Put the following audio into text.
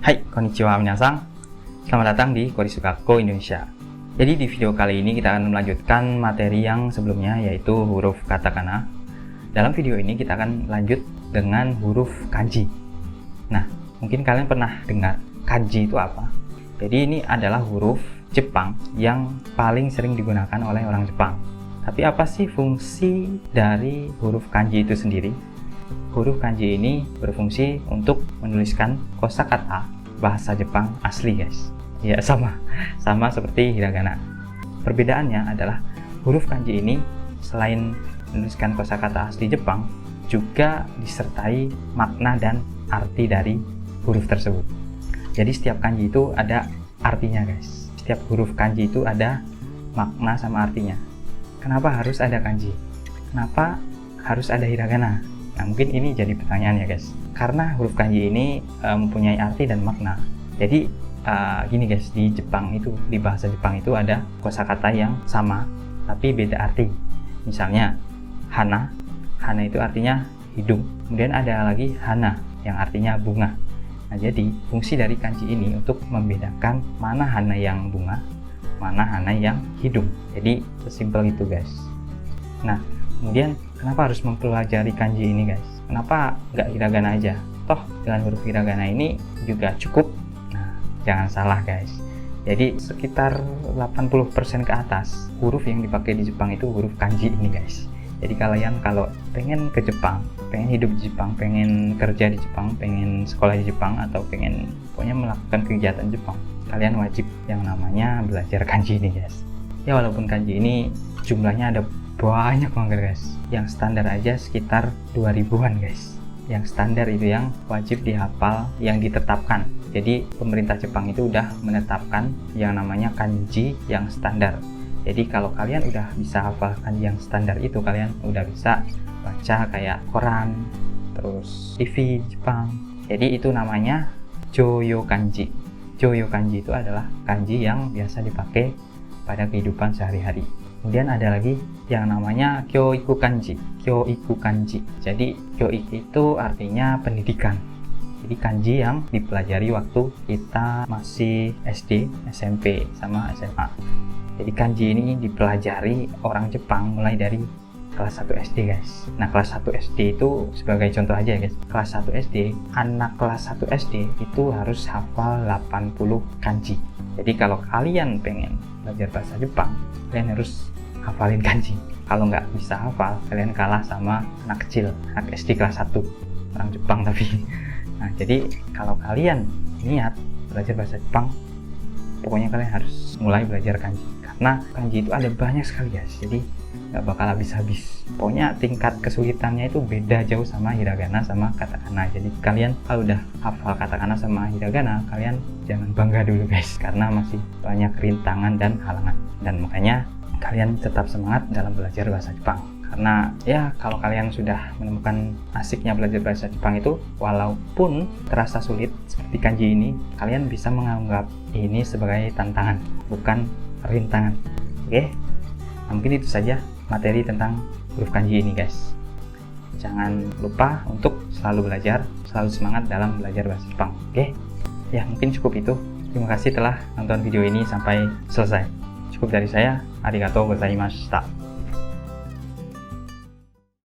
Hai, konnichiwa minasan. Selamat datang di Korisugakko Indonesia. Jadi di video kali ini kita akan melanjutkan materi yang sebelumnya, yaitu huruf katakana. Dalam video ini kita akan lanjut dengan huruf kanji. Nah, mungkin kalian pernah dengar kanji itu apa? Jadi ini adalah huruf Jepang yang paling sering digunakan oleh orang Jepang. Tapi apa sih fungsi dari huruf kanji itu sendiri? Huruf kanji ini berfungsi untuk menuliskan kosakata bahasa Jepang asli, guys. Ya, sama seperti hiragana. Perbedaannya adalah huruf kanji ini selain menuliskan kosakata asli Jepang, juga disertai makna dan arti dari huruf tersebut. Jadi setiap kanji itu ada artinya, guys. Setiap huruf kanji itu ada makna sama artinya. Kenapa harus ada kanji? Kenapa harus ada hiragana? Nah, mungkin ini jadi pertanyaan ya, guys. Karena huruf kanji ini mempunyai arti dan makna. Jadi gini, guys, di Jepang itu, di bahasa Jepang itu ada kosakata yang sama tapi beda arti. Misalnya hana itu artinya hidung. Kemudian ada lagi hana yang artinya bunga. Nah, jadi fungsi dari kanji ini untuk membedakan mana hana yang bunga, mana hana yang hidung. Jadi sesimpel itu, guys. Nah, kemudian kenapa harus mempelajari kanji ini, guys? Kenapa nggak hiragana aja? Toh dengan huruf hiragana ini juga cukup. Nah, jangan salah, guys. Jadi sekitar 80% ke atas huruf yang dipakai di Jepang itu huruf kanji ini, guys. Jadi kalian kalau pengen ke Jepang, pengen hidup di Jepang, pengen kerja di Jepang, pengen sekolah di Jepang, atau pengen pokoknya melakukan kegiatan Jepang, kalian wajib yang namanya belajar kanji ini, guys. Ya, walaupun kanji ini jumlahnya ada banyak banget, guys. Yang standar aja sekitar 2000-an, guys. Yang standar itu yang wajib dihafal, yang ditetapkan. Jadi pemerintah Jepang itu udah menetapkan yang namanya kanji yang standar. Jadi kalau kalian udah bisa hafal kanji yang standar itu, kalian udah bisa baca kayak koran, terus TV Jepang. Jadi itu namanya Joyo kanji. Joyo kanji itu adalah kanji yang biasa dipakai pada kehidupan sehari-hari. Kemudian ada lagi yang namanya kyoiku kanji. Kyoiku kanji. Jadi kyoiku itu artinya pendidikan. Jadi kanji yang dipelajari waktu kita masih SD, SMP, sama SMA. Jadi kanji ini dipelajari orang Jepang mulai dari kelas 1 SD, guys. Nah, kelas 1 SD itu sebagai contoh aja, guys. Kelas 1 SD, anak kelas 1 SD itu harus hafal 80 kanji. Jadi kalau kalian pengen belajar bahasa Jepang, kalian harus hafalin kanji. Kalau nggak bisa hafal, kalian kalah sama anak kecil, anak SD kelas 1, orang Jepang tapi. Nah, jadi kalau kalian niat belajar bahasa Jepang, pokoknya kalian harus mulai belajar kanji. Karena kanji itu ada banyak sekali, guys. Jadi nggak bakal habis-habis. Pokoknya tingkat kesulitannya itu beda jauh sama hiragana sama katakana. Jadi kalian kalau udah hafal katakana sama hiragana, kalian jangan bangga dulu, guys. Karena masih banyak rintangan dan halangan. Dan makanya kalian tetap semangat dalam belajar bahasa Jepang. Karena ya kalau kalian sudah menemukan asiknya belajar bahasa Jepang itu, walaupun terasa sulit seperti kanji ini, kalian bisa menganggap ini sebagai tantangan, bukan rintangan. Oke? Nah, mungkin itu saja materi tentang huruf kanji ini, guys. Jangan lupa untuk selalu belajar, selalu semangat dalam belajar bahasa Jepang. Oke? Ya, mungkin cukup itu. Terima kasih telah nonton video ini sampai selesai. Cukup dari saya. Arigatou gozaimashita.